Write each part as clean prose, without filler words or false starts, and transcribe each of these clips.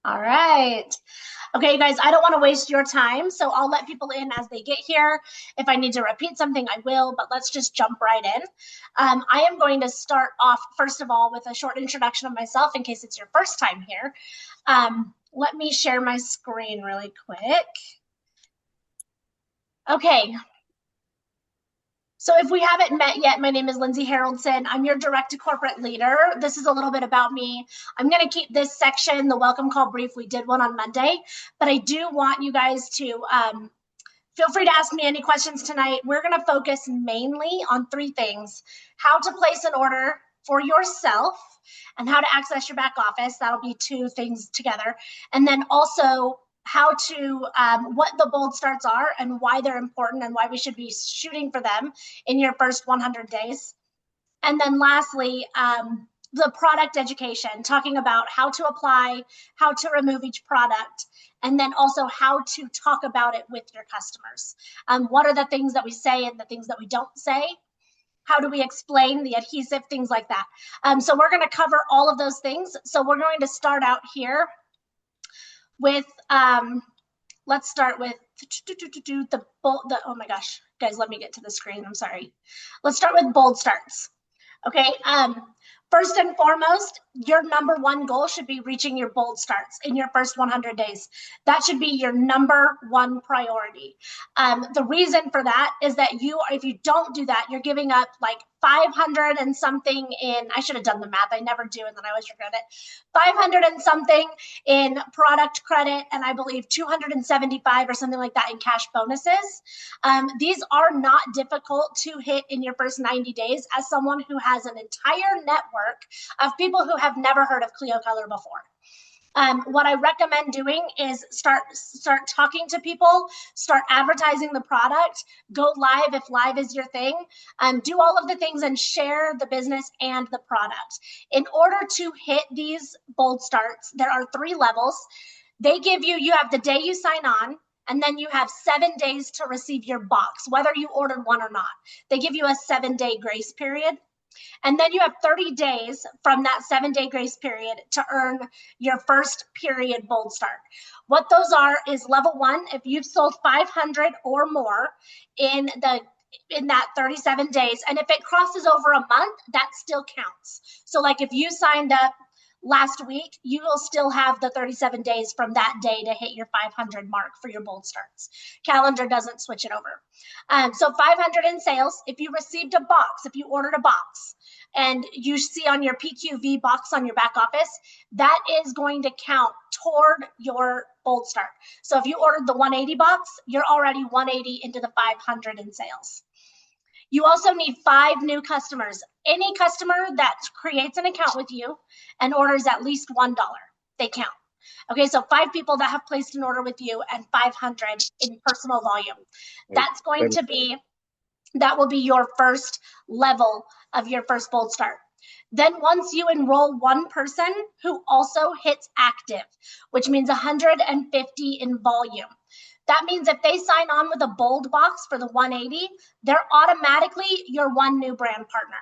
All right. Okay, you guys, I don't want to waste your time, so I'll let people in as they get here. If I need to repeat something, I will, but let's just jump right in. I am going to start off, first of all, with a short introduction of myself in case it's your first time here. Let me share my screen really quick. Okay, so if we haven't met yet, my name is Lindsay Haroldson. I'm your direct to corporate leader. This is a little bit about me. I'm going to keep this section, the welcome call brief. We did one on Monday, but I do want you guys to feel free to ask me any questions tonight. We're going to focus mainly on three things: how to place an order for yourself and how to access your back office. That'll be two things together. And then also how to what the bold starts are and why they're important and why we should be shooting for them in your first 100 days. And then lastly, the product education, talking about how to apply, how to remove each product, and then also how to talk about it with your customers. What are the things that we say and the things that we don't say? How do we explain the adhesive, things like that. So we're going to cover all of those things. So we're going to start out here with, let's start with oh my gosh, guys, let me get to the screen. I'm sorry. Let's start with bold starts. Okay. First and foremost, your number one goal should be reaching your bold starts in your first 100 days. That should be your number one priority. The reason for that is that if you don't do that, you're giving up like 500 and something in, I should have done the math. I never do, and then I always regret it. 500 and something in product credit, and I believe 275 or something like that in cash bonuses. These are not difficult to hit in your first 90 days as someone who has an entire network of people who have never heard of Clio Color before. What I recommend doing is start talking to people, start advertising the product, go live if live is your thing, do all of the things and share the business and the product. In order to hit these bold starts, there are 3 levels. They give you have the day you sign on, and then you have 7 days to receive your box, whether you ordered one or not. They give you a 7-day grace period. And then you have 30 days from that 7-day grace period to earn your first period bold start. What those are is level 1, if you've sold 500 or more in that 37 days, and if it crosses over a month, that still counts. So like if you signed up last week, you will still have the 37 days from that day to hit your 500 mark for your bold starts. Calendar doesn't switch it over. So 500 in sales, if you received a box, if you ordered a box and you see on your PQV box on your back office, that is going to count toward your bold start. So if you ordered the 180 box, you're already 180 into the 500 in sales. You also need 5 new customers. Any customer that creates an account with you and orders at least $1, they count. Okay, so 5 people that have placed an order with you and 500 in personal volume. That will be your first level of your first bold start. Then once you enroll 1 person who also hits active, which means 150 in volume. That means if they sign on with a bold box for the 180, they're automatically your 1 new brand partner,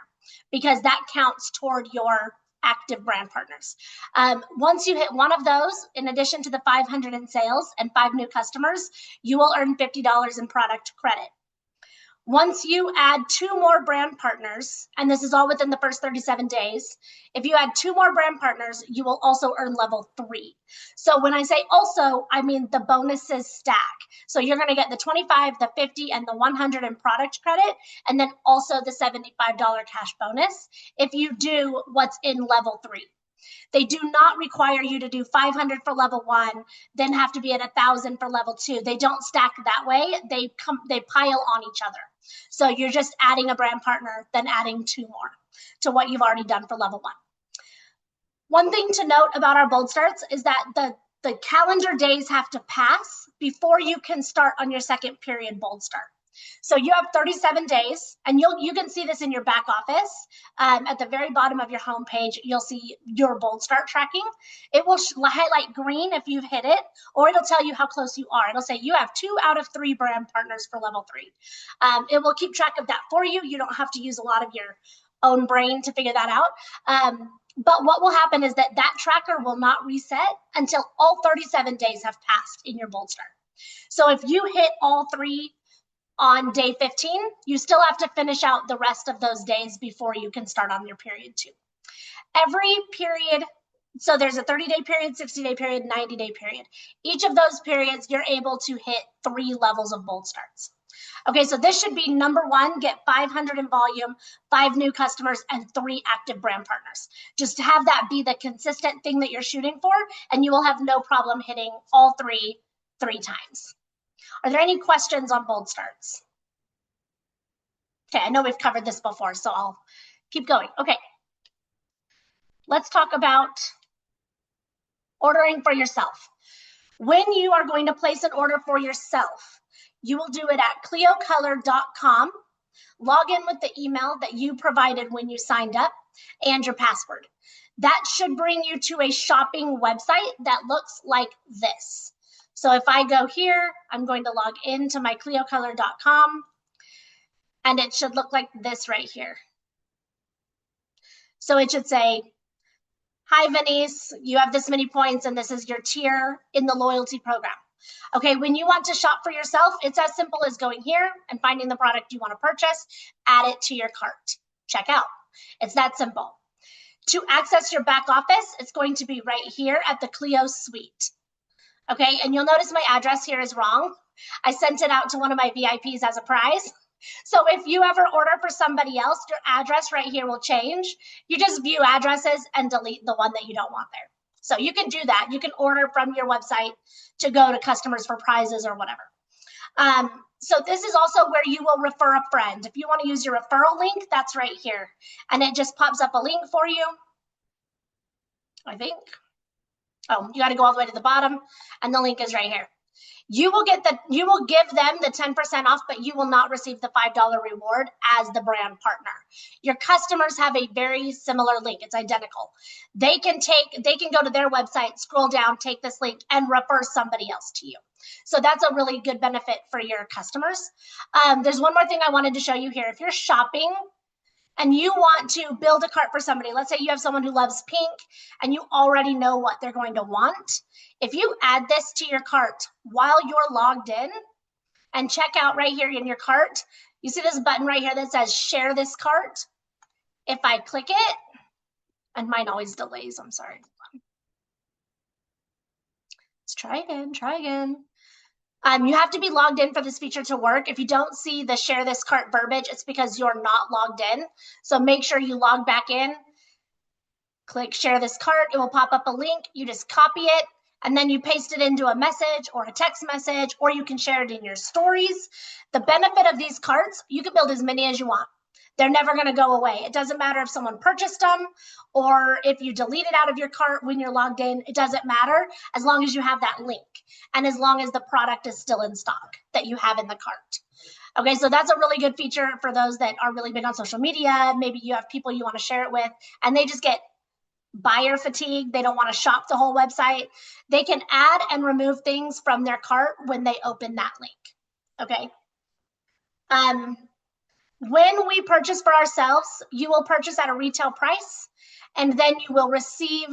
because that counts toward your active brand partners. Once you hit 1 of those, in addition to the 500 in sales and 5 new customers, you will earn $50 in product credit. Once you add 2 more brand partners, and this is all within the first 37 days, if you add 2 more brand partners, you will also earn level 3. So when I say also, I mean the bonuses stack. So you're going to get the 25, the 50, and the 100 in product credit, and then also the $75 cash bonus if you do what's in level 3. They do not require you to do 500 for level 1, then have to be at 1,000 for level 2. They don't stack that way. They pile on each other. So you're just adding a brand partner, then adding 2 more to what you've already done for level 1. One thing to note about our bold starts is that the calendar days have to pass before you can start on your second period bold start. So you have 37 days, and you can see this in your back office. At the very bottom of your homepage, you'll see your bold start tracking. It will highlight green if you've hit it, or it'll tell you how close you are. It'll say you have 2 out of 3 brand partners for level 3. It will keep track of that for you. You don't have to use a lot of your own brain to figure that out. But what will happen is that that tracker will not reset until all 37 days have passed in your Bold Start. So if you hit all 3 on day 15, you still have to finish out the rest of those days before you can start on your period 2. Every period, so there's a 30-day period, 60-day period, 90-day period. Each of those periods, you're able to hit 3 levels of Bold Starts. Okay, so this should be number 1, get 500 in volume, 5 new customers, and 3 active brand partners. Just to have that be the consistent thing that you're shooting for, and you will have no problem hitting all 3 times. Are there any questions on Bold Starts? Okay, I know we've covered this before, so I'll keep going. Okay, let's talk about ordering for yourself. When you are going to place an order for yourself, you will do it at cliocolor.com. Log in with the email that you provided when you signed up and your password. That should bring you to a shopping website that looks like this. So if I go here, I'm going to log into my cliocolor.com, and it should look like this right here. So it should say, hi, Venice, you have this many points, and this is your tier in the loyalty program. Okay, when you want to shop for yourself, it's as simple as going here and finding the product you want to purchase, add it to your cart, check out. It's that simple. To access your back office, it's going to be right here at the Clio Suite. Okay, and you'll notice my address here is wrong. I sent it out to one of my VIPs as a prize. So if you ever order for somebody else, your address right here will change. You just view addresses and delete the one that you don't want there. So you can do that. You can order from your website to go to customers for prizes or whatever. So this is also where you will refer a friend. If you want to use your referral link, that's right here. And it just pops up a link for you, I think. Oh, you got to go all the way to the bottom, and the link is right here. You will give them the 10% off, but you will not receive the $5 reward as the brand partner. Your customers have a very similar link. It's identical. They can go to their website, scroll down, take this link, and refer somebody else to you. So that's a really good benefit for your customers. There's one more thing I wanted to show you here. If you're shopping and you want to build a cart for somebody, let's say you have someone who loves pink and you already know what they're going to want. If you add this to your cart while you're logged in and check out right here in your cart, you see this button right here that says share this cart. If I click it, and mine always delays, I'm sorry. Let's try again. You have to be logged in for this feature to work. If you don't see the share this cart verbiage, it's because you're not logged in. So make sure you log back in, click share this cart. It will pop up a link. You just copy it, and then you paste it into a message or a text message, or you can share it in your stories. The benefit of these carts, you can build as many as you want. They're never going to go away. It doesn't matter if someone purchased them or if you delete it out of your cart when you're logged in. It doesn't matter as long as you have that link and as long as the product is still in stock that you have in the cart. Okay, so that's a really good feature for those that are really big on social media. Maybe you have people you want to share it with and they just get buyer fatigue. They don't want to shop the whole website. They can add and remove things from their cart when they open that link. Okay. When we purchase for ourselves, you will purchase at a retail price, and then you will receive,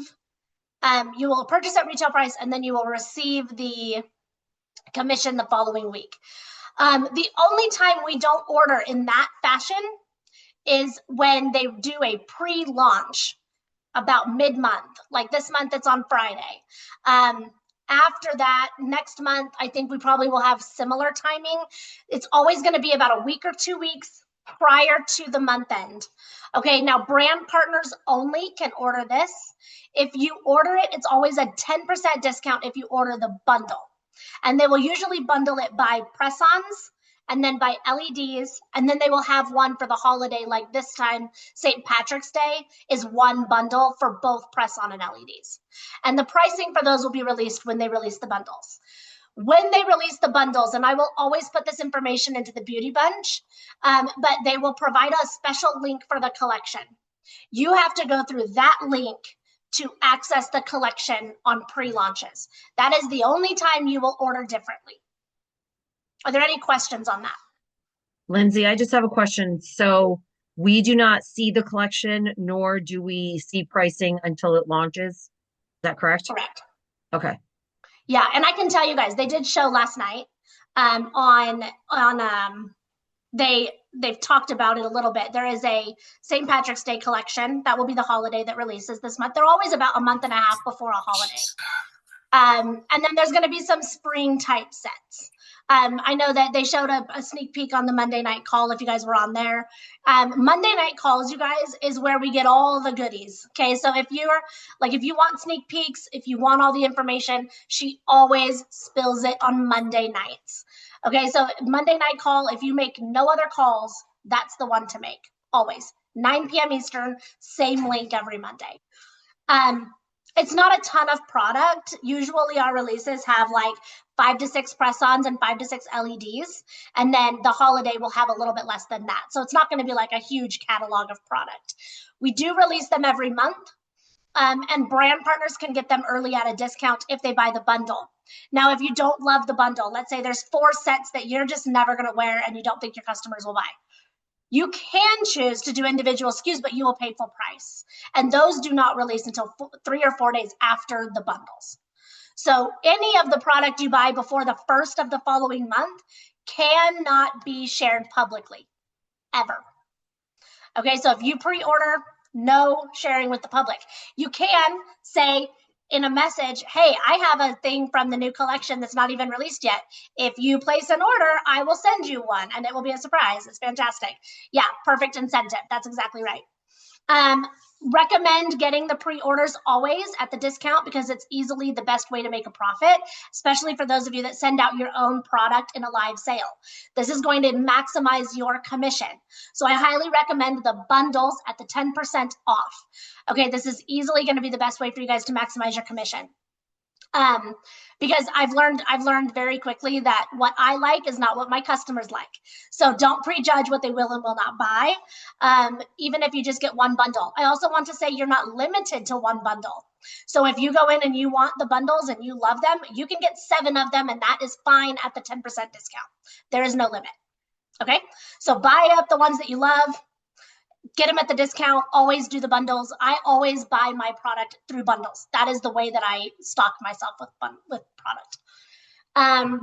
you will purchase at retail price, and then you will receive the commission the following week. The only time we don't order in that fashion is when they do a pre-launch about mid-month. Like this month, it's on Friday. After that, next month, I think we probably will have similar timing. It's always going to be about a week or 2 weeks prior to the month end. Okay, now brand partners only can order this. If you order it, it's always a 10% discount if you order the bundle. And they will usually bundle it by press-ons and then by LEDs, and then they will have one for the holiday, like this time, St. Patrick's Day is one bundle for both press-on and LEDs. And the pricing for those will be released when they release the bundles. When they release the bundles, and I will always put this information into the Beauty Bunch, but they will provide a special link for the collection. You have to go through that link to access the collection on pre-launches. That is the only time you will order differently. Are there any questions on that? Lindsay, I just have a question. So We do not see the collection, nor do we see pricing until it launches. Is that correct? Correct. Okay. Yeah, and I can tell you guys, they did show last night on they've talked about it a little bit. There is a St. Patrick's Day collection that will be the holiday that releases this month. They're always about a month and a half before a holiday. And then there's going to be some spring type sets. I know that they showed a sneak peek on the Monday night call if you guys were on there. Monday night calls, you guys, is where we get all the goodies. Okay, so if you want sneak peeks, if you want all the information, she always spills it on Monday nights. Okay, so Monday night call, if you make no other calls, that's the one to make, always. 9 p.m. Eastern, same link every Monday. It's not a ton of product. Usually our releases have like 5 to 6 press-ons and 5 to 6 LEDs. And then the holiday will have a little bit less than that. So it's not going to be like a huge catalog of product. We do release them every month. And brand partners can get them early at a discount if they buy the bundle. Now, if you don't love the bundle, let's say there's 4 sets that you're just never going to wear and you don't think your customers will buy. You can choose to do individual SKUs, but you will pay full price. And those do not release until 3 or 4 days after the bundles. So any of the product you buy before the first of the following month cannot be shared publicly, ever. Okay, so if you pre-order, no sharing with the public. You can say in a message, hey, I have a thing from the new collection that's not even released yet. If you place an order, I will send you one and it will be a surprise. It's fantastic. Yeah, perfect incentive. That's exactly right. Recommend getting the pre-orders always at the discount because it's easily the best way to make a profit, especially for those of you that send out your own product in a live sale. This is going to maximize your commission. So I highly recommend the bundles at the 10% off. Okay, this is easily going to be the best way for you guys to maximize your commission. Because I've learned very quickly that what I like is not what my customers like. So don't prejudge what they will and will not buy, even if you just get one bundle. I also want to say you're not limited to one bundle. So if you go in and you want the bundles and you love them, you can get 7 of them and that is fine at the 10% discount. There is no limit. Okay, so buy up the ones that you love. Get them at the discount. Always do the bundles. I always buy my product through bundles. That is the way that I stock myself with product.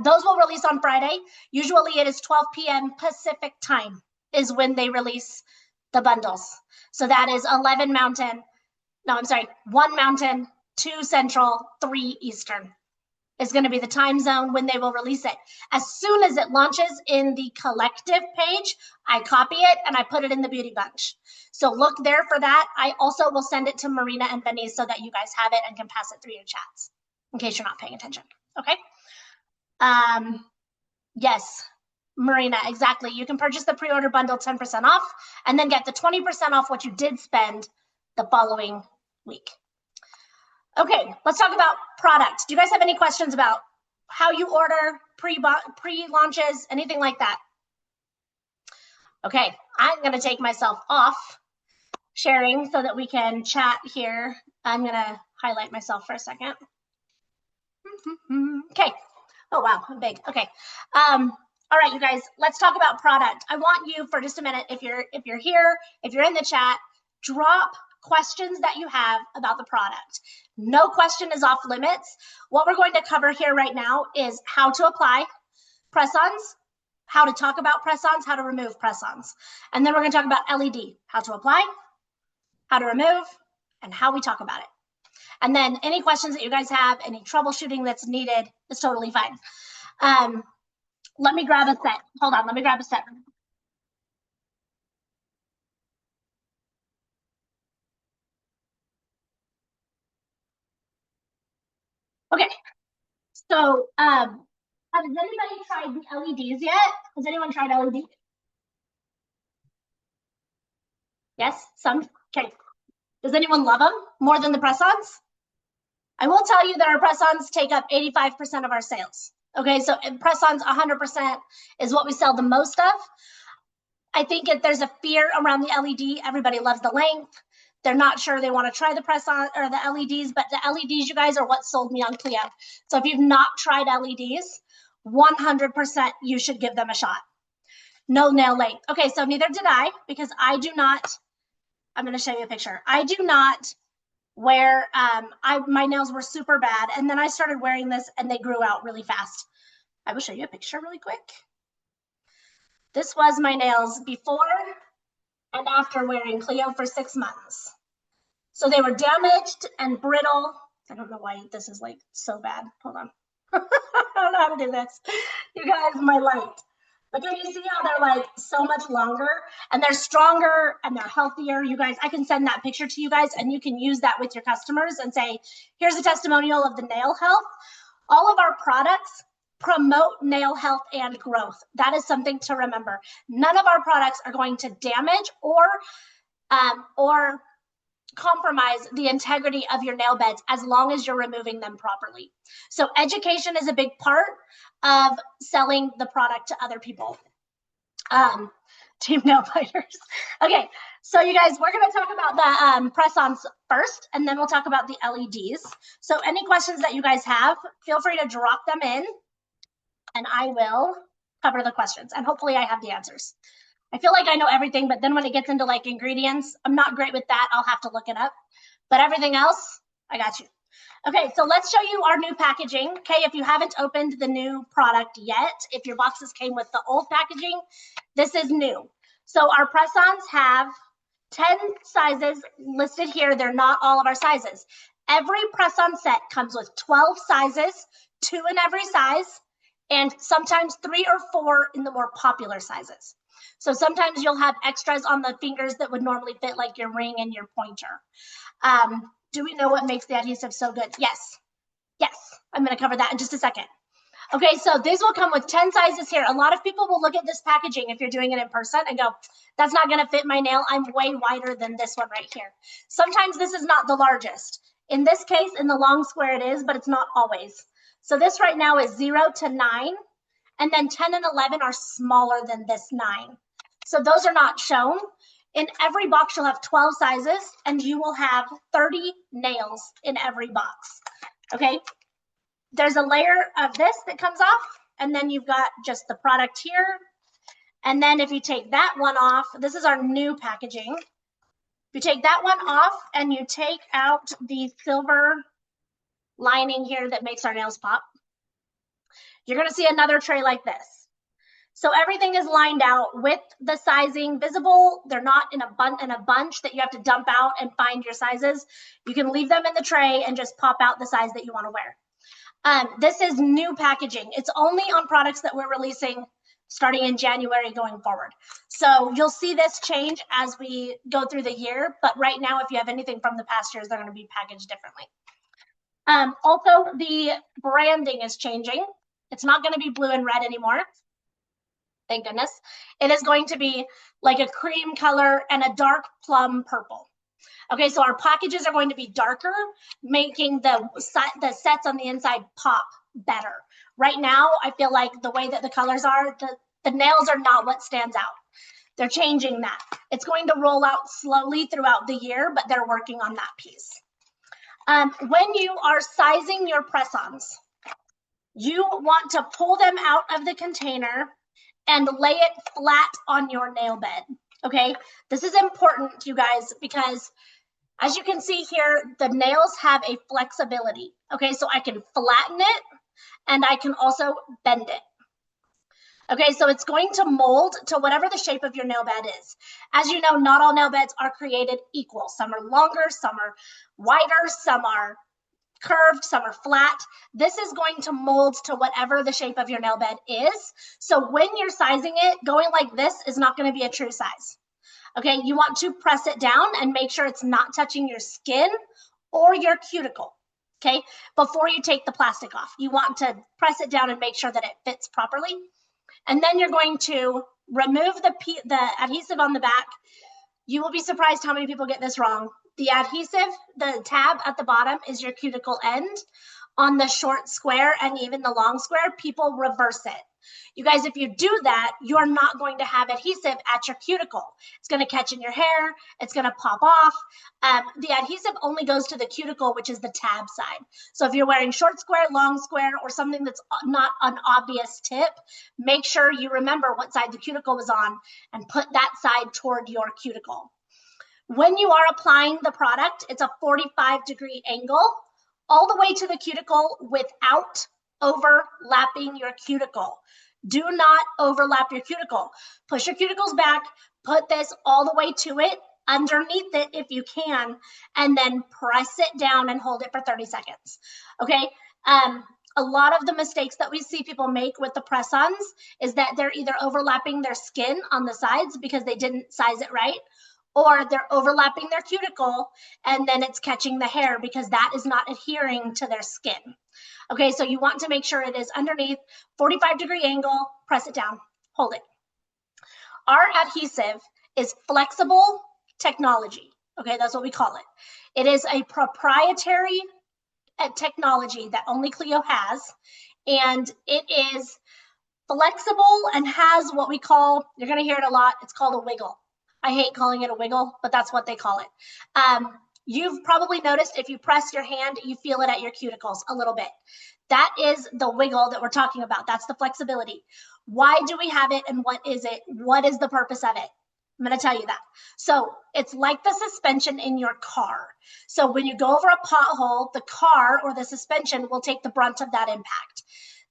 Those will release on Friday. Usually it is 12 p.m. Pacific time is when they release the bundles. So that is 1 Mountain, 2 Central, 3 Eastern is going to be the time zone when they will release it. As soon as it launches in the collective page, I copy it and I put it in the beauty bunch. So look there for that. I also will send it to Marina and Benny so that you guys have it and can pass it through your chats in case you're not paying attention. Okay. Yes, Marina, exactly. You can purchase the pre-order bundle 10% off and then get the 20% off what you did spend the following week. Okay, let's talk about product. Do you guys have any questions about how you order, pre-launches, anything like that? Okay, I'm gonna take myself off sharing so that we can chat here. I'm gonna highlight myself for a second. Okay, oh wow, I'm big, okay. All right, you guys, let's talk about product. I want you for just a minute, if you're here, if you're in the chat, drop questions that you have about the product. No question is off limits. What we're going to cover here right now is how to apply press-ons, how to talk about press-ons, how to remove press-ons. And then we're going to talk about LED, how to apply, how to remove, and how we talk about it. And then any questions that you guys have, any troubleshooting that's needed is totally fine. Let me grab a set. Hold on, let me grab a set. Okay, so has anybody tried the LEDs yet? Has anyone tried LED? Yes, some. Okay. Does anyone love them more than the press-ons? I will tell you that our press-ons take up 85% of our sales. Okay, so press-ons 100% is what we sell the most of. I think if there's a fear around the LED, everybody loves the length. They're not sure they want to try the press-on or the LEDs, but the LEDs, you guys, are what sold me on Clio. So if you've not tried LEDs, 100% you should give them a shot. No nail length. Okay, so neither did I, because I do not, I'm going to show you a picture. I do not wear, my nails were super bad. And then I started wearing this and they grew out really fast. I will show you a picture really quick. This was my nails before and after wearing Clio for 6 months. So they were damaged and brittle. I don't know why this is like so bad. Hold on. I don't know how to do this. You guys, my light. But can you see how they're like so much longer and they're stronger and they're healthier? You guys, I can send that picture to you guys and you can use that with your customers and say, here's a testimonial of the nail health. All of our products promote nail health and growth. That is something to remember. None of our products are going to damage or compromise the integrity of your nail beds as long as you're removing them properly. So education is a big part of selling the product to other people. Team nail biters. Okay, so you guys, we're going to talk about the press-ons first, and then we'll talk about the LEDs. So any questions that you guys have, feel free to drop them in, and I will cover the questions, and hopefully I have the answers. I feel like I know everything, but then when it gets into like ingredients, I'm not great with that. I'll have to look it up. But everything else, I got you. Okay, so let's show you our new packaging. Okay, if you haven't opened the new product yet, if your boxes came with the old packaging, this is new. So our press-ons have 10 sizes listed here. They're not all of our sizes. Every press-on set comes with 12 sizes, 2 in every size, and sometimes 3 or 4 in the more popular sizes. So sometimes you'll have extras on the fingers that would normally fit like your ring and your pointer. Do we know what makes the adhesive so good? Yes. Yes, I'm going to cover that in just a second. Okay, so these will come with 10 sizes here. A lot of people will look at this packaging if you're doing it in person and go, that's not going to fit my nail. I'm way wider than this one right here. Sometimes this is not the largest. In this case, in the long square it is, but it's not always. So this right now is 0 to 9, and then 10 and 11 are smaller than this 9. So those are not shown. In every box, you'll have 12 sizes, and you will have 30 nails in every box, okay? There's a layer of this that comes off, and then you've got just the product here. And then if you take that one off, this is our new packaging. If you take that one off and you take out the silver lining here that makes our nails pop, you're gonna see another tray like this. So everything is lined out with the sizing visible. They're not in a bunch that you have to dump out and find your sizes. You can leave them in the tray and just pop out the size that you want to wear. This is new packaging. It's only on products that we're releasing starting in January going forward. So you'll see this change as we go through the year. But right now, if you have anything from the past years, they're going to be packaged differently. Also, the branding is changing. It's not going to be blue and red anymore. Thank goodness. It is going to be like a cream color and a dark plum purple. Okay, so our packages are going to be darker, making the sets on the inside pop better. Right now, I feel like the way that the colors are, the nails are not what stands out. They're changing that. It's going to roll out slowly throughout the year, but they're working on that piece. When you are sizing your press-ons, you want to pull them out of the container and lay it flat on your nail bed, okay? This is important, you guys, because as you can see here, the nails have a flexibility, okay? So I can flatten it and I can also bend it. Okay, so it's going to mold to whatever the shape of your nail bed is. As you know, not all nail beds are created equal. Some are longer, some are wider, some are curved, some are flat. This is going to mold to whatever the shape of your nail bed is. So when you're sizing it, going like this is not going to be a true size. Okay, you want to press it down and make sure it's not touching your skin or your cuticle. Okay, before you take the plastic off, you want to press it down and make sure that it fits properly. And then you're going to remove the adhesive on the back. You will be surprised how many people get this wrong. The adhesive, the tab at the bottom is your cuticle end. On the short square and even the long square, people reverse it. You guys, if you do that, you're not going to have adhesive at your cuticle. It's going to catch in your hair. It's going to pop off. The adhesive only goes to the cuticle, which is the tab side. So if you're wearing short square, long square, or something that's not an obvious tip, make sure you remember what side the cuticle was on and put that side toward your cuticle. When you are applying the product, it's a 45-degree angle all the way to the cuticle without overlapping your cuticle. Do not overlap your cuticle. Push your cuticles back, put this all the way to it, underneath it if you can, and then press it down and hold it for 30 seconds. Okay? A lot of the mistakes that we see people make with the press-ons is that they're either overlapping their skin on the sides because they didn't size it right, or they're overlapping their cuticle and then it's catching the hair because that is not adhering to their skin. Okay, so you want to make sure it is underneath, 45-degree angle, press it down, hold it. Our adhesive is flexible technology. Okay, that's what we call it. It is a proprietary technology that only Clio has, and it is flexible and has what we call, you're gonna hear it a lot, it's called a wiggle. I hate calling it a wiggle, but that's what they call it. You've probably noticed if you press your hand, you feel it at your cuticles a little bit. That is the wiggle that we're talking about. That's the flexibility. Why do we have it and what is it? What is the purpose of it? I'm going to tell you that. So it's like the suspension in your car. So when you go over a pothole, the car or the suspension will take the brunt of that impact.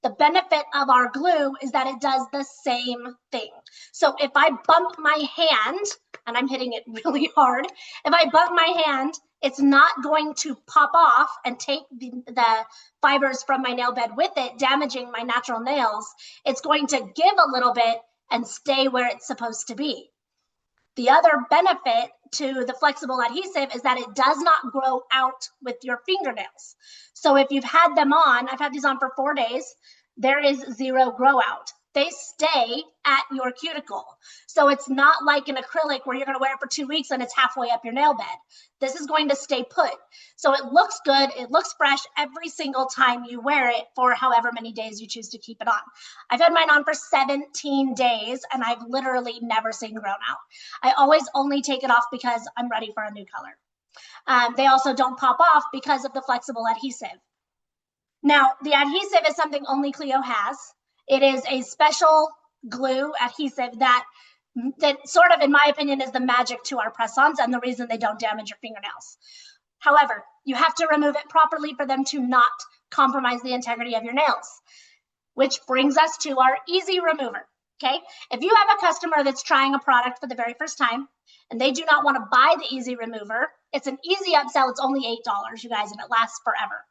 The benefit of our glue is that it does the same thing. So if I bump my hand, and I'm hitting it really hard, if I bump my hand, it's not going to pop off and take the fibers from my nail bed with it, damaging my natural nails. It's going to give a little bit and stay where it's supposed to be. The other benefit to the flexible adhesive is that it does not grow out with your fingernails. So if you've had them on, I've had these on for 4 days, there is zero grow out. They stay at your cuticle. So it's not like an acrylic where you're going to wear it for 2 weeks and it's halfway up your nail bed. This is going to stay put. So it looks good. It looks fresh every single time you wear it for however many days you choose to keep it on. I've had mine on for 17 days and I've literally never seen grown out. I always only take it off because I'm ready for a new color. They also don't pop off because of the flexible adhesive. Now, the adhesive is something only Clio has. It is a special glue adhesive that sort of, in my opinion, is the magic to our press-ons and the reason they don't damage your fingernails. However, you have to remove it properly for them to not compromise the integrity of your nails, which brings us to our easy remover, okay? If you have a customer that's trying a product for the very first time and they do not want to buy the easy remover, it's an easy upsell. It's only $8, you guys, and it lasts forever.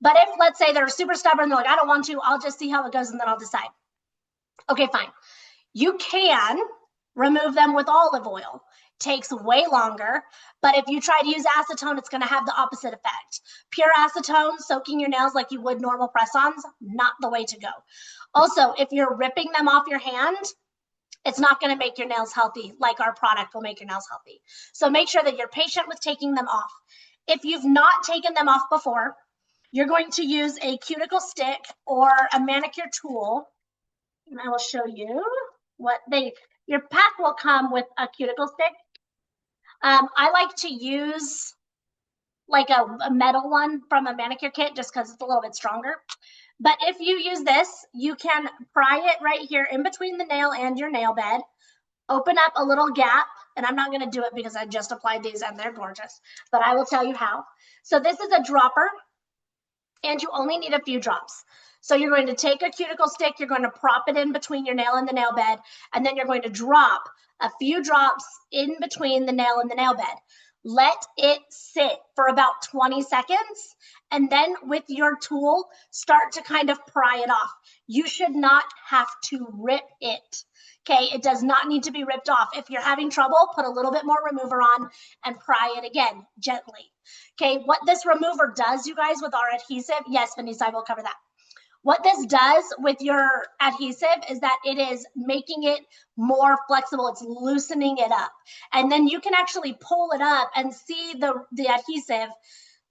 But if, let's say, they're super stubborn, they're like, I don't want to, I'll just see how it goes and then I'll decide. Okay, fine. You can remove them with olive oil. Takes way longer, but if you try to use acetone, it's going to have the opposite effect. Pure acetone, soaking your nails like you would normal press-ons, not the way to go. Also, if you're ripping them off your hand, it's not going to make your nails healthy like our product will make your nails healthy. So make sure that you're patient with taking them off. If you've not taken them off before, you're going to use a cuticle stick or a manicure tool, and I will show you what your pack will come with a cuticle stick. I like to use like a metal one from a manicure kit just because it's a little bit stronger. But if you use this, you can pry it right here in between the nail and your nail bed, open up a little gap, and I'm not going to do it because I just applied these and they're gorgeous, but I will tell you how. So this is a dropper, and you only need a few drops. So you're going to take a cuticle stick, you're going to prop it in between your nail and the nail bed, and then you're going to drop a few drops in between the nail and the nail bed. Let it sit for about 20 seconds, and then with your tool, start to kind of pry it off. You should not have to rip it. Okay, it does not need to be ripped off. If you're having trouble, put a little bit more remover on and pry it again, gently. Okay, what this remover does, you guys, with our adhesive, yes, Vanessa, I will cover that. What this does with your adhesive is that it is making it more flexible. It's loosening it up. And then you can actually pull it up and see the adhesive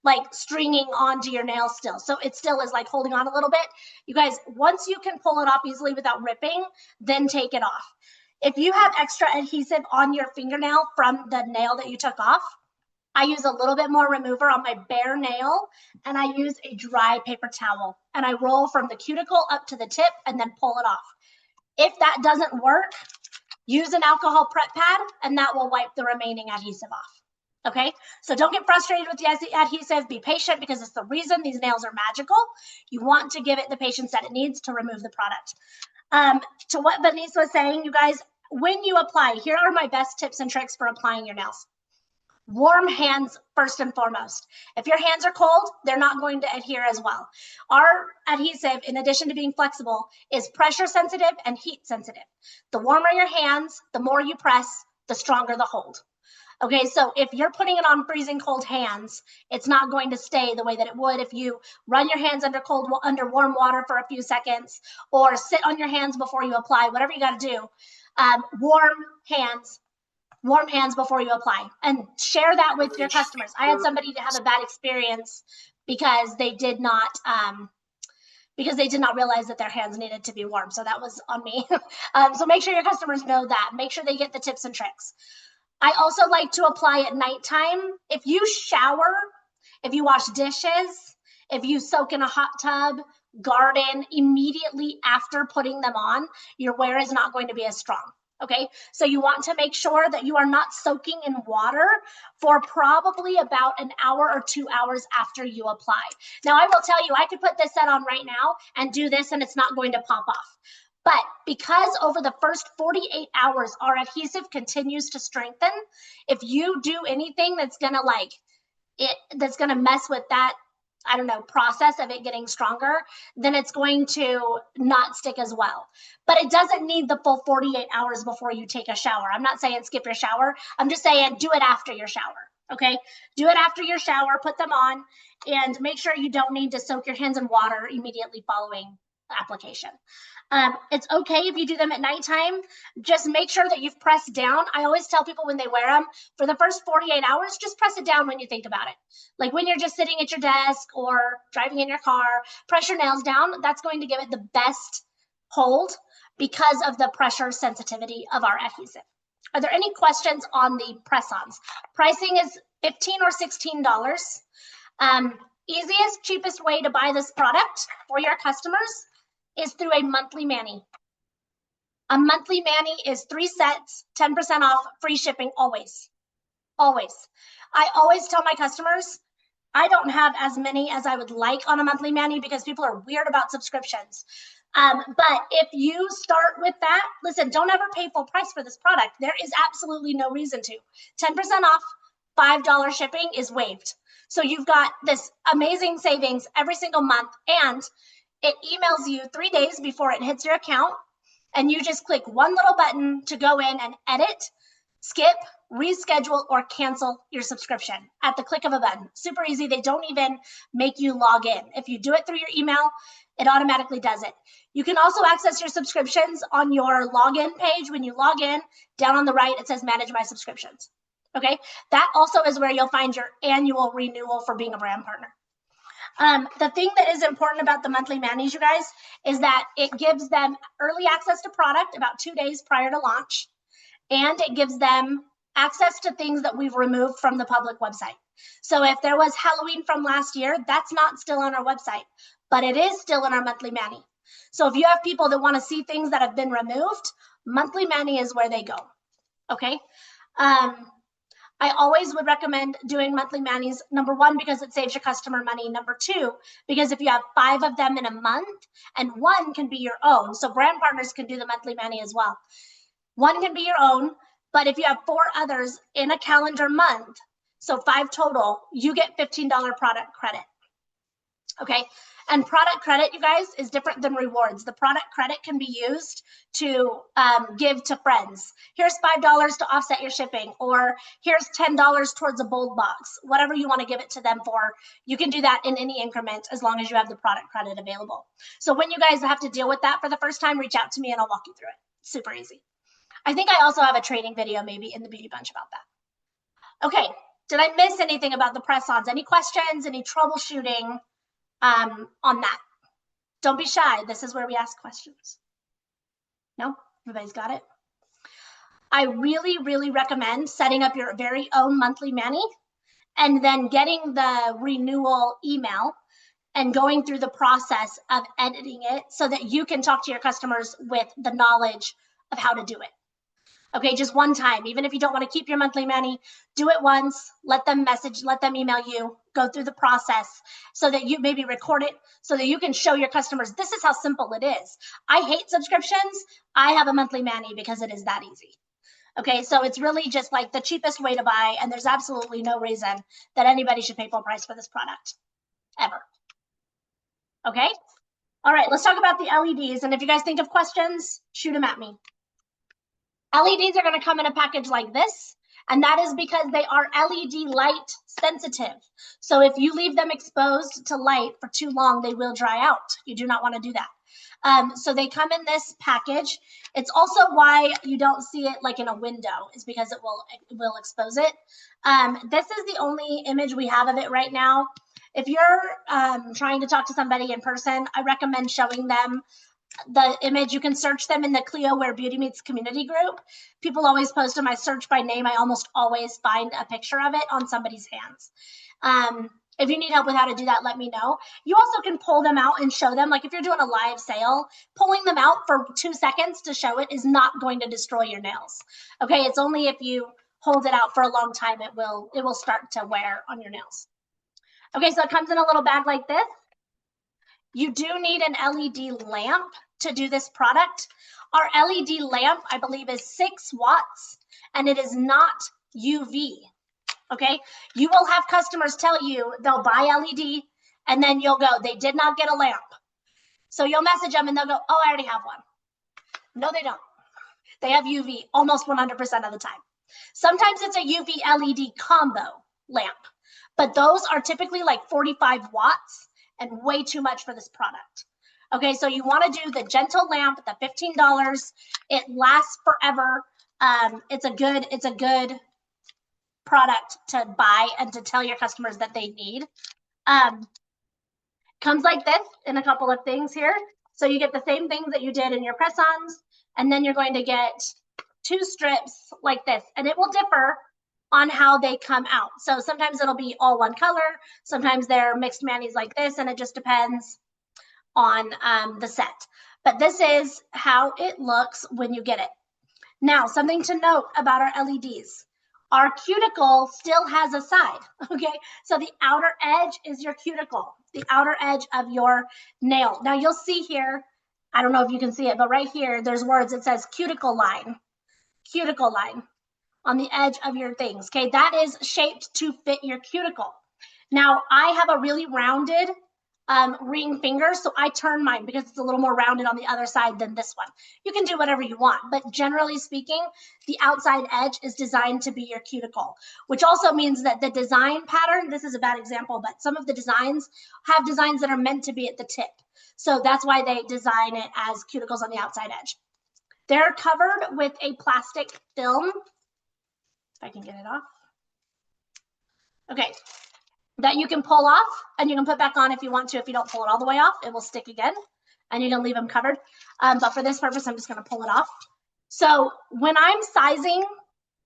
like stringing onto your nail still. So it still is like holding on a little bit. You guys, once you can pull it off easily without ripping, then take it off. If you have extra adhesive on your fingernail from the nail that you took off, I use a little bit more remover on my bare nail, and I use a dry paper towel, and I roll from the cuticle up to the tip and then pull it off. If that doesn't work, use an alcohol prep pad, and that will wipe the remaining adhesive off. Okay, so don't get frustrated with the adhesive. Be patient, because it's the reason these nails are magical. You want to give it the patience that it needs to remove the product. To what Vanessa was saying, you guys, when you apply, here are my best tips and tricks for applying your nails. Warm hands first and foremost. If your hands are cold, they're not going to adhere as well. Our adhesive, in addition to being flexible, is pressure sensitive and heat sensitive. The warmer your hands, the more you press, the stronger the hold. Okay, so if you're putting it on freezing cold hands, it's not going to stay the way that it would if you run your hands under warm water for a few seconds, or sit on your hands before you apply, whatever you got to do. Warm hands before you apply, and share that with your customers. I had somebody to have a bad experience because they did not realize that their hands needed to be warm. So that was on me. So make sure your customers know that. Make sure they get the tips and tricks. I also like to apply at nighttime. If you shower, if you wash dishes, if you soak in a hot tub, garden, immediately after putting them on, your wear is not going to be as strong. Okay, so you want to make sure that you are not soaking in water for probably about an hour or 2 hours after you apply. Now, I will tell you, I could put this set on right now and do this, and it's not going to pop off. But because over the first 48 hours, our adhesive continues to strengthen, if you do anything that's gonna mess with that, I don't know, process of it getting stronger, then it's going to not stick as well. But it doesn't need the full 48 hours before you take a shower. I'm not saying skip your shower. I'm just saying do it after your shower, okay? Do it after your shower, put them on, and make sure you don't need to soak your hands in water immediately following application. It's okay if you do them at nighttime. Just make sure that you've pressed down. I always tell people when they wear them, for the first 48 hours, just press it down when you think about it. Like when you're just sitting at your desk or driving in your car, press your nails down. That's going to give it the best hold because of the pressure sensitivity of our adhesive. Are there any questions on the press-ons? Pricing is $15 or $16. Easiest, cheapest way to buy this product for your customers is through a monthly mani. A monthly mani is 3 sets, 10% off, free shipping, always. Always. I always tell my customers, I don't have as many as I would like on a monthly mani because people are weird about subscriptions. But if you start with that, listen, don't ever pay full price for this product. There is absolutely no reason to. 10% off, $5 shipping is waived. So you've got this amazing savings every single month, and it emails you 3 days before it hits your account, and you just click one little button to go in and edit, skip, reschedule, or cancel your subscription at the click of a button. Super easy. They don't even make you log in. If you do it through your email, it automatically does it. You can also access your subscriptions on your login page. When you log in, down on the right, it says manage my subscriptions. Okay, that also is where you'll find your annual renewal for being a brand partner. The thing that is important about the monthly manis, you guys, is that it gives them early access to product about 2 days prior to launch, and it gives them access to things that we've removed from the public website. So if there was Halloween from last year, that's not still on our website, but it is still in our monthly mani. So if you have people that want to see things that have been removed, monthly mani is where they go. Okay. I always would recommend doing monthly manis, number one, because it saves your customer money. Number two, because if you have 5 of them in a month, and 1 can be your own, so brand partners can do the monthly mani as well. 1 can be your own, but if you have 4 others in a calendar month, so 5 total, you get $15 product credit. Okay, and product credit, you guys, is different than rewards. The product credit can be used to give to friends. Here's $5 to offset your shipping, or here's $10 towards a bold box. Whatever you want to give it to them for, you can do that in any increment as long as you have the product credit available. So when you guys have to deal with that for the first time, reach out to me and I'll walk you through it. Super easy. I think I also have a training video maybe in the Beauty Bunch about that. Okay, Did I miss anything about the press-ons? Any questions, any troubleshooting on that? Don't be shy. This is where we ask questions. No? Everybody's got it? I really, really recommend setting up your very own monthly mani and then getting the renewal email and going through the process of editing it so that you can talk to your customers with the knowledge of how to do it. Okay, just one time. Even if you don't want to keep your monthly mani, do it once, let them email you, go through the process so that you maybe record it so that you can show your customers, this is how simple it is. I hate subscriptions. I have a monthly mani because it is that easy. Okay, so it's really just like the cheapest way to buy, and there's absolutely no reason that anybody should pay full price for this product, ever. Okay, all right, let's talk about the LEDs, and if you guys think of questions, shoot them at me. LEDs are going to come in a package like this, and that is because they are LED light sensitive. So if you leave them exposed to light for too long, they will dry out. You do not want to do that. So they come in this package. It's also why you don't see it like in a window, is because it will expose it. This is the only image we have of it right now. If you're trying to talk to somebody in person, I recommend showing them the image. You can search them in the Clio Where Beauty Meets community group. People always post them. I search by name. I almost always find a picture of it on somebody's hands. If you need help with how to do that, let me know. You also can pull them out and show them. Like if you're doing a live sale, pulling them out for 2 seconds to show it is not going to destroy your nails. Okay, it's only if you hold it out for a long time, it will start to wear on your nails. Okay, so it comes in a little bag like this. You do need an LED lamp to do this product. Our LED lamp, I believe, is 6 watts, and it is not UV, okay? You will have customers tell you they'll buy LED, and then you'll go, they did not get a lamp. So you'll message them, and they'll go, oh, I already have one. No, they don't. They have UV almost 100% of the time. Sometimes it's a UV LED combo lamp, but those are typically like 45 watts, and way too much for this product. Okay, so you want to do the gentle lamp, the $15. It lasts forever. It's a good product to buy and to tell your customers that they need. Comes like this in a couple of things here. So you get the same things that you did in your press-ons, and then you're going to get 2 strips like this, and it will differ on how they come out. So sometimes it'll be all one color, sometimes they're mixed manis like this, and it just depends on the set. But this is how it looks when you get it. Now, something to note about our LEDs. Our cuticle still has a side, okay? So the outer edge is your cuticle, the outer edge of your nail. Now you'll see here, I don't know if you can see it, but right here, there's words, it says cuticle line on the edge of your things, okay? That is shaped to fit your cuticle. Now, I have a really rounded ring finger, so I turn mine because it's a little more rounded on the other side than this one. You can do whatever you want, but generally speaking, the outside edge is designed to be your cuticle, which also means that the design pattern, this is a bad example, but some of the designs have designs that are meant to be at the tip. So that's why they design it as cuticles on the outside edge. They're covered with a plastic film. I can get it off. Okay, that you can pull off and you can put back on if you want to. If you don't pull it all the way off, it will stick again and you can leave them covered. But for this purpose, I'm just gonna pull it off. So when I'm sizing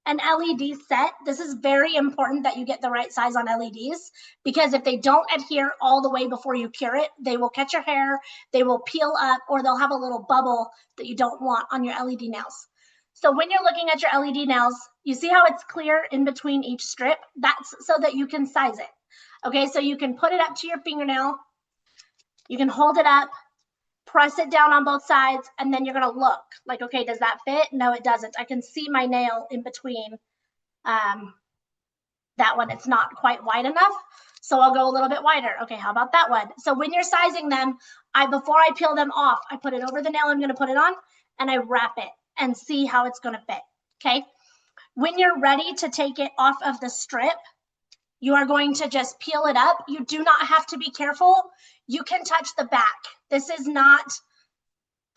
an LED set, this is very important that you get the right size on LEDs, because if they don't adhere all the way before you cure it, they will catch your hair, they will peel up, or they'll have a little bubble that you don't want on your LED nails. So when you're looking at your LED nails, you see how it's clear in between each strip? That's so that you can size it. Okay, so you can put it up to your fingernail, you can hold it up, press it down on both sides, and then you're gonna look like, okay, does that fit? No, it doesn't. I can see my nail in between that one. It's not quite wide enough, so I'll go a little bit wider. Okay, how about that one? So when you're sizing them, before I peel them off, I put it over the nail I'm gonna put it on, and I wrap it and see how it's gonna fit, okay? When you're ready to take it off of the strip, you are going to just peel it up. You do not have to be careful. You can touch the back. This is not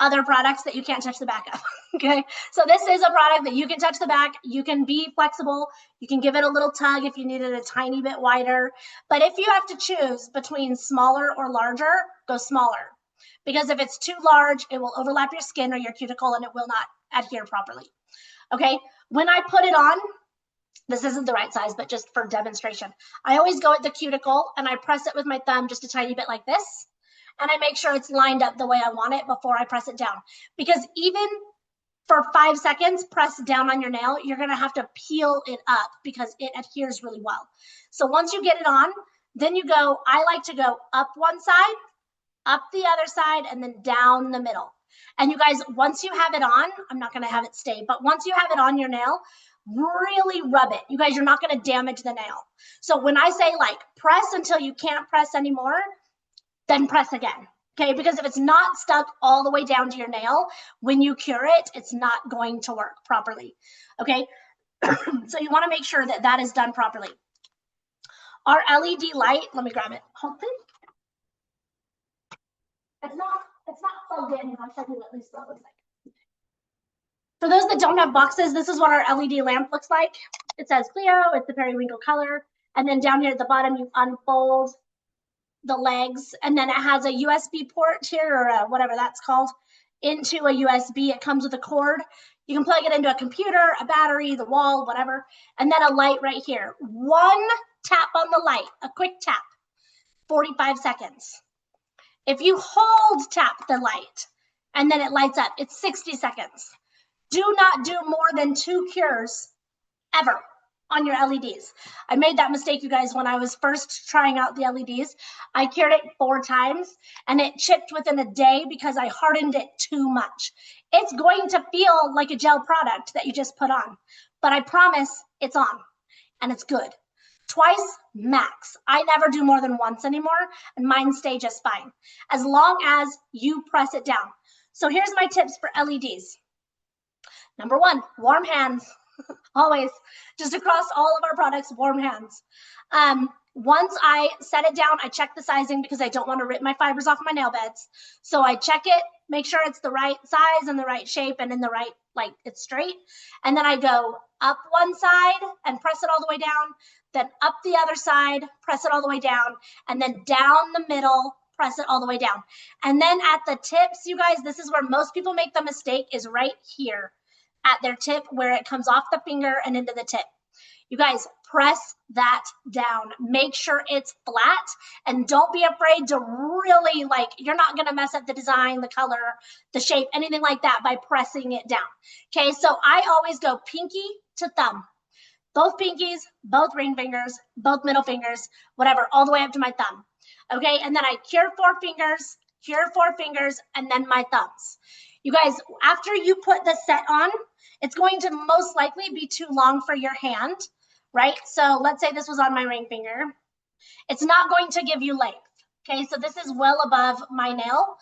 other products that you can't touch the back of. Okay, so this is a product that you can touch the back. You can be flexible. You can give it a little tug if you need it a tiny bit wider. But if you have to choose between smaller or larger, go smaller. Because if it's too large, it will overlap your skin or your cuticle and it will not adhere properly. Okay, when I put it on, this isn't the right size, but just for demonstration, I always go at the cuticle and I press it with my thumb just a tiny bit like this. And I make sure it's lined up the way I want it before I press it down. Because even for 5 seconds, press down on your nail, you're gonna have to peel it up because it adheres really well. So once you get it on, then you go, I like to go up one side, up the other side, and then down the middle. And you guys, once you have it on, I'm not gonna have it stay, but once you have it on your nail, really rub it. You guys, you're not gonna damage the nail. So when I say like press until you can't press anymore, then press again. Okay, because if it's not stuck all the way down to your nail, when you cure it, it's not going to work properly. Okay, so you want to make sure that that is done properly. Our LED light, let me grab it. Hold please. It's not plugged in. I'll show you at least what it looks like. For those that don't have boxes, this is what our LED lamp looks like. It says Cleo, it's the periwinkle color. And then down here at the bottom, you unfold the legs, and then it has a USB port here, or whatever that's called, into a USB. It comes with a cord. You can plug it into a computer, a battery, the wall, whatever, and then a light right here. One tap on the light, a quick tap, 45 seconds. If you hold tap the light and then it lights up, it's 60 seconds. Do not do more than 2 cures ever on your LEDs. I made that mistake, you guys, when I was first trying out the LEDs. I cured it 4 times and it chipped within a day because I hardened it too much. It's going to feel like a gel product that you just put on, but I promise it's on and it's good. Twice max. I never do more than once anymore, and mine stay just fine as long as you press it down. So here's my tips for LEDs. Number 1, warm hands. Always, just across all of our products, warm hands. Once I set it down, I check the sizing because I don't want to rip my fibers off my nail beds. So I check it, make sure it's the right size and the right shape and in the right, like it's straight. And then I go up one side and press it all the way down, then up the other side, press it all the way down, and then down the middle, press it all the way down. And then at the tips, you guys, this is where most people make the mistake, is right here at their tip where it comes off the finger and into the tip. You guys, press that down. Make sure it's flat and don't be afraid to really, like, you're not gonna mess up the design, the color, the shape, anything like that by pressing it down. Okay, so I always go pinky to thumb. Both pinkies, both ring fingers, both middle fingers, whatever, all the way up to my thumb. Okay, and then I cure 4 fingers, and then my thumbs. You guys, after you put the set on, it's going to most likely be too long for your hand, right? So let's say this was on my ring finger. It's not going to give you length, okay? So this is well above my nail.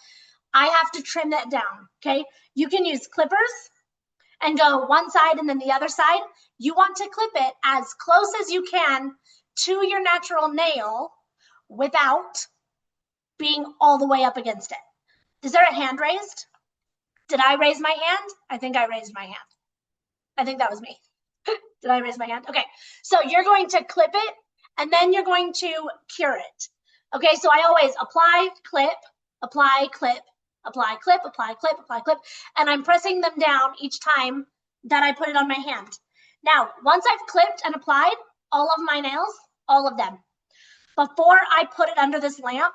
I have to trim that down, okay? You can use clippers and go one side and then the other side. You want to clip it as close as you can to your natural nail without being all the way up against it. Is there a hand raised? Did I raise my hand? I think I raised my hand. I think that was me. Did I raise my hand? Okay, so you're going to clip it and then you're going to cure it. Okay, so I always apply, clip, apply, clip, apply, clip, apply, clip, apply, clip, and I'm pressing them down each time that I put it on my hand. Now, once I've clipped and applied all of my nails, all of them, before I put it under this lamp,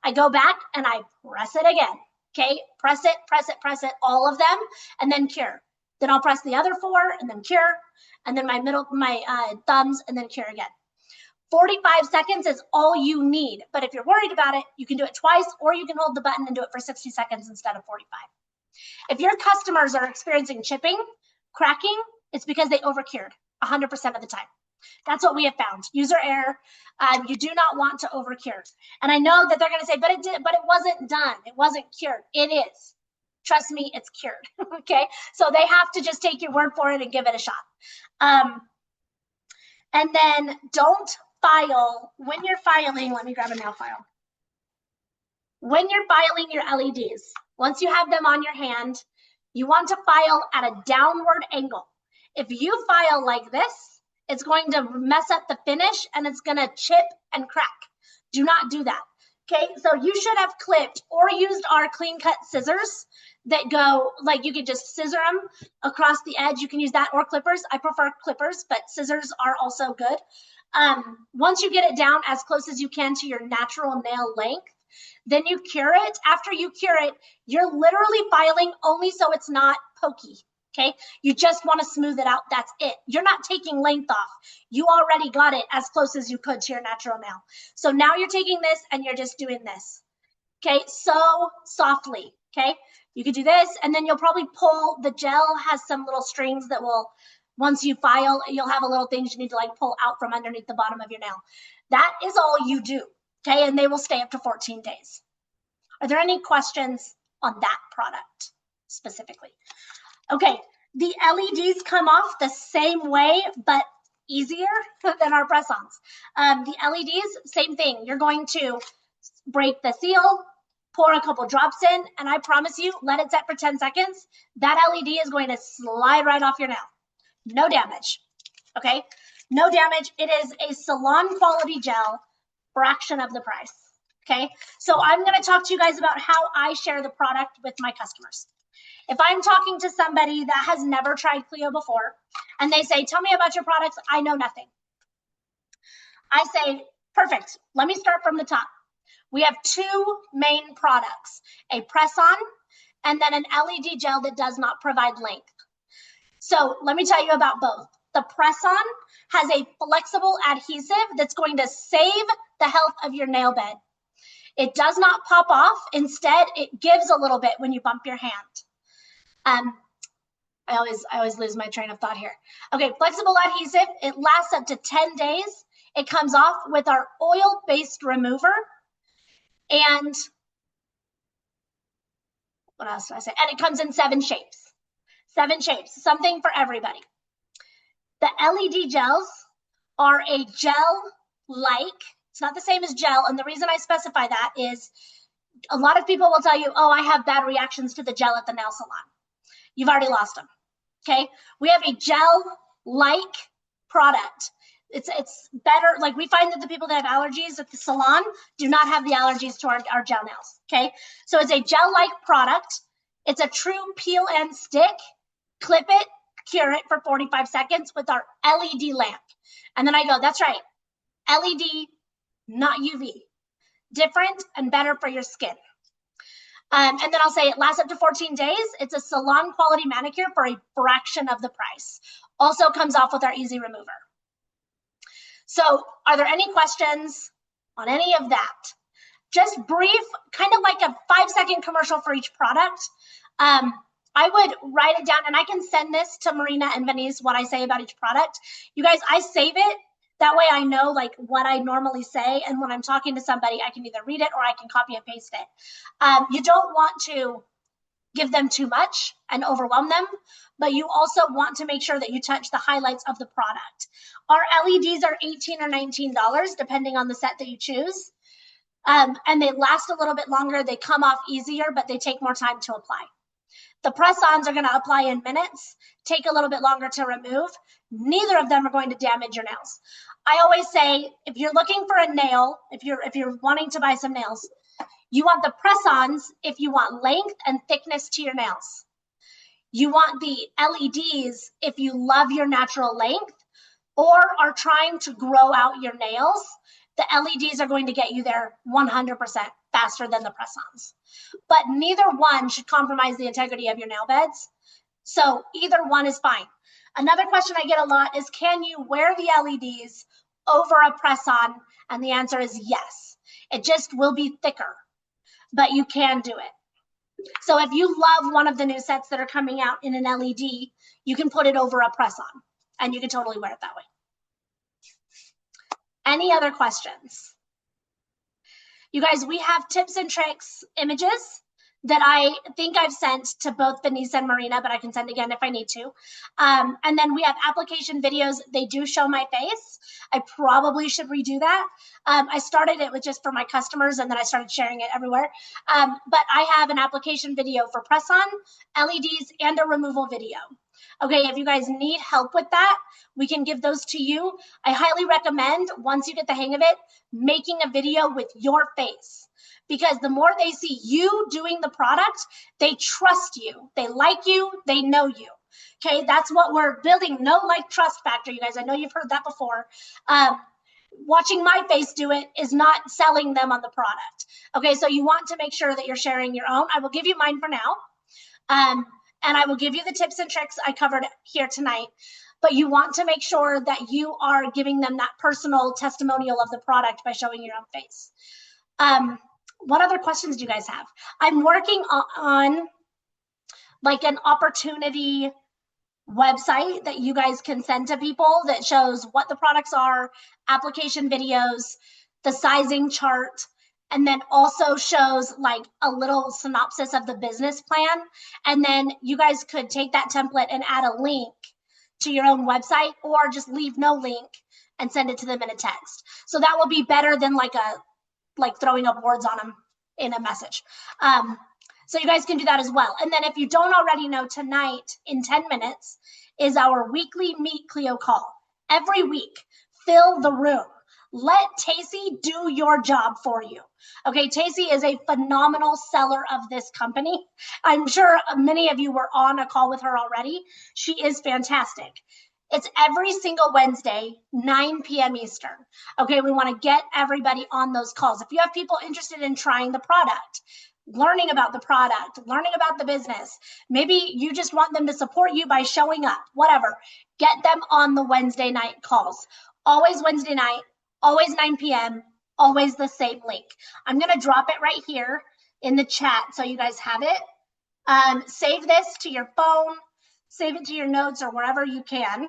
I go back and I press it again. Okay, press it, all of them, and then cure. Then I'll press the other 4 and then cure, and then my thumbs, and then cure again. 45 seconds is all you need, but if you're worried about it, you can do it twice, or you can hold the button and do it for 60 seconds instead of 45. If your customers are experiencing chipping, cracking, it's because they overcured 100% of the time. That's what we have found. User error. You do not want to overcure. And I know that they're going to say, but it wasn't done. It wasn't cured. It is. Trust me, it's cured. Okay. So they have to just take your word for it and give it a shot. And then don't file when you're filing. Let me grab a nail file. When you're filing your LEDs, Once you have them on your hand, you want to file at a downward angle. If you file like this, it's going to mess up the finish and it's going to chip and crack. Do not do that. Okay, so you should have clipped or used our clean cut scissors that go, like you could just scissor them across the edge. You can use that or clippers. I prefer clippers, but scissors are also good. Once you get it down as close as you can to your natural nail length, then you cure it. After you cure it, you're literally filing only so it's not pokey. Okay, you just want to smooth it out. That's it. You're not taking length off. You already got it as close as you could to your natural nail. So now you're taking this and you're just doing this. Okay, so softly. Okay, you could do this and then you'll probably pull. The gel has some little strings that will, once you file, you'll have a little things you need to like pull out from underneath the bottom of your nail. That is all you do. Okay, and they will stay up to 14 days. Are there any questions on that product specifically? Okay, the LEDs come off the same way, but easier than our press-ons. The LEDs, same thing. You're going to break the seal, pour a couple drops in, and I promise you, let it set for 10 seconds. That LED is going to slide right off your nail. No damage, okay? No damage. It is a salon quality gel, fraction of the price, okay? So I'm gonna talk to you guys about how I share the product with my customers. If I'm talking to somebody that has never tried Clio before, and they say, tell me about your products, I know nothing. I say, perfect, let me start from the top. We have two main products, a press-on and then an LED gel that does not provide length. So let me tell you about both. The press-on has a flexible adhesive that's going to save the health of your nail bed. It does not pop off. Instead, it gives a little bit when you bump your hand. I always lose my train of thought here. Okay, flexible adhesive. It lasts up to 10 days. It comes off with our oil-based remover. And what else did I say? And it comes in 7 shapes. 7 shapes, something for everybody. The LED gels are a gel-like. It's not the same as gel. And the reason I specify that is a lot of people will tell you, oh, I have bad reactions to the gel at the nail salon. You've already lost them, okay? We have a gel-like product. It's better, like we find that the people that have allergies at the salon do not have the allergies to our gel nails, okay? So it's a gel-like product. It's a true peel and stick. Clip it, cure it for 45 seconds with our LED lamp. And then I go, that's right, LED, not UV. Different and better for your skin. And then I'll say it lasts up to 14 days. It's a salon quality manicure for a fraction of the price. Also comes off with our easy remover. So are there any questions on any of that? Just brief, kind of like a 5-second commercial for each product. I would write it down and I can send this to Marina and Venice, what I say about each product. You guys, I save it. That way I know like what I normally say. And when I'm talking to somebody, I can either read it or I can copy and paste it. You don't want to give them too much and overwhelm them, but you also want to make sure that you touch the highlights of the product. Our LEDs are $18 or $19, depending on the set that you choose. And they last a little bit longer. They come off easier, but they take more time to apply. The press-ons are going to apply in minutes, take a little bit longer to remove. Neither of them are going to damage your nails. I always say, if you're looking for a nail, if you're wanting to buy some nails, you want the press-ons if you want length and thickness to your nails. You want the LEDs if you love your natural length or are trying to grow out your nails. The LEDs are going to get you there 100% faster than the press-ons. But neither one should compromise the integrity of your nail beds. So either one is fine. Another question I get a lot is, can you wear the LEDs over a press-on? And the answer is yes. It just will be thicker, but you can do it. So if you love one of the new sets that are coming out in an LED, you can put it over a press-on and you can totally wear it that way. Any other questions? You guys, we have tips and tricks images that I think I've sent to both Denise and Marina, but I can send again if I need to. And then we have application videos. They do show my face. I probably should redo that. I started it with just for my customers, and then I started sharing it everywhere. But I have an application video for press-on, LEDs, and a removal video. Okay, if you guys need help with that, we can give those to you. I highly recommend, once you get the hang of it, making a video with your face. Because the more they see you doing the product, they trust you, they like you, they know you. Okay, that's what we're building. Know, like, trust factor, you guys. I know you've heard that before. Watching my face do it is not selling them on the product. Okay, so you want to make sure that you're sharing your own. I will give you mine for now. And I will give you the tips and tricks I covered here tonight. But you want to make sure that you are giving them that personal testimonial of the product by showing your own face. What other questions do you guys have? I'm working on like an opportunity website that you guys can send to people that shows what the products are, application videos, the sizing chart, and then also shows like a little synopsis of the business plan. And then you guys could take that template and add a link to your own website, or just leave no link and send it to them in a text. So that will be better than like throwing up words on them in a message. So you guys can do that as well. And then if you don't already know, tonight in 10 minutes is our weekly Meet Clio call. Every week, fill the room. Let Tacey do your job for you. Okay, Tacey is a phenomenal seller of this company. I'm sure many of you were on a call with her already. She is fantastic. It's every single Wednesday, 9 p.m. Eastern. Okay, we want to get everybody on those calls. If you have people interested in trying the product, learning about the product, learning about the business, maybe you just want them to support you by showing up, whatever, get them on the Wednesday night calls. Always Wednesday night, always 9 p.m., always the same link. I'm going to drop it right here in the chat so you guys have it. Save this to your phone, save it to your notes or wherever you can.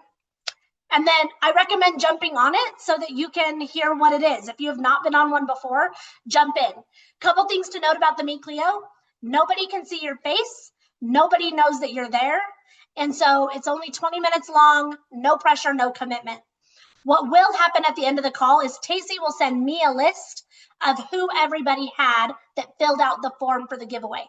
And then I recommend jumping on it so that you can hear what it is. If you have not been on one before, jump in. Couple things to note about the Meet Clio. Nobody can see your face. Nobody knows that you're there. And so it's only 20 minutes long, no pressure, no commitment. What will happen at the end of the call is Tacey will send me a list of who everybody had that filled out the form for the giveaway.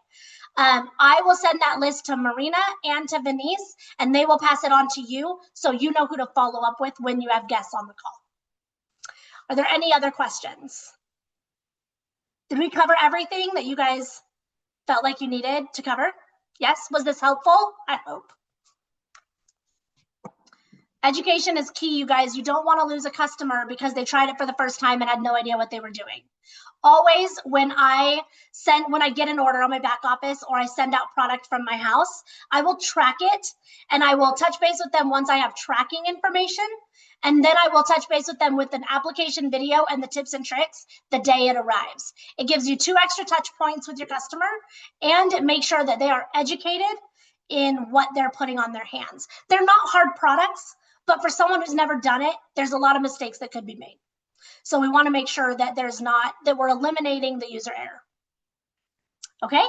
I will send that list to Marina and to Venice, and they will pass it on to you so you know who to follow up with when you have guests on the call. Are there any other questions? Did we cover everything that you guys felt like you needed to cover? Yes? Was this helpful? I hope. Education is key, you guys. You don't want to lose a customer because they tried it for the first time and had no idea what they were doing. Always when I get an order on my back office or I send out product from my house, I will track it and I will touch base with them once I have tracking information. And then I will touch base with them with an application video and the tips and tricks the day it arrives. It gives you 2 extra touch points with your customer, and it makes sure that they are educated in what they're putting on their hands. They're not hard products, but for someone who's never done it, there's a lot of mistakes that could be made. So we want to make sure that we're eliminating the user error. Okay?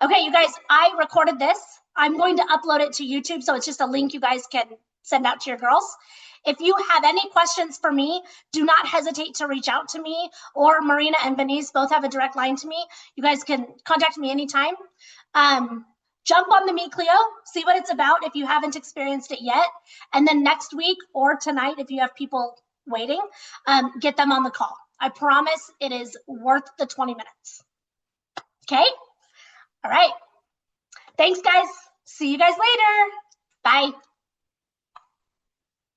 Okay, you guys, I recorded this. I'm going to upload it to YouTube, so it's just a link you guys can send out to your girls. If you have any questions for me, do not hesitate to reach out to me, or Marina and Venice both have a direct line to me. You guys can contact me anytime. Jump on the Meet Clio, see what it's about if you haven't experienced it yet. And then next week or tonight, if you have people waiting, get them on the call. I promise it is worth the 20 minutes. Okay? All right. Thanks, guys. See you guys later. Bye.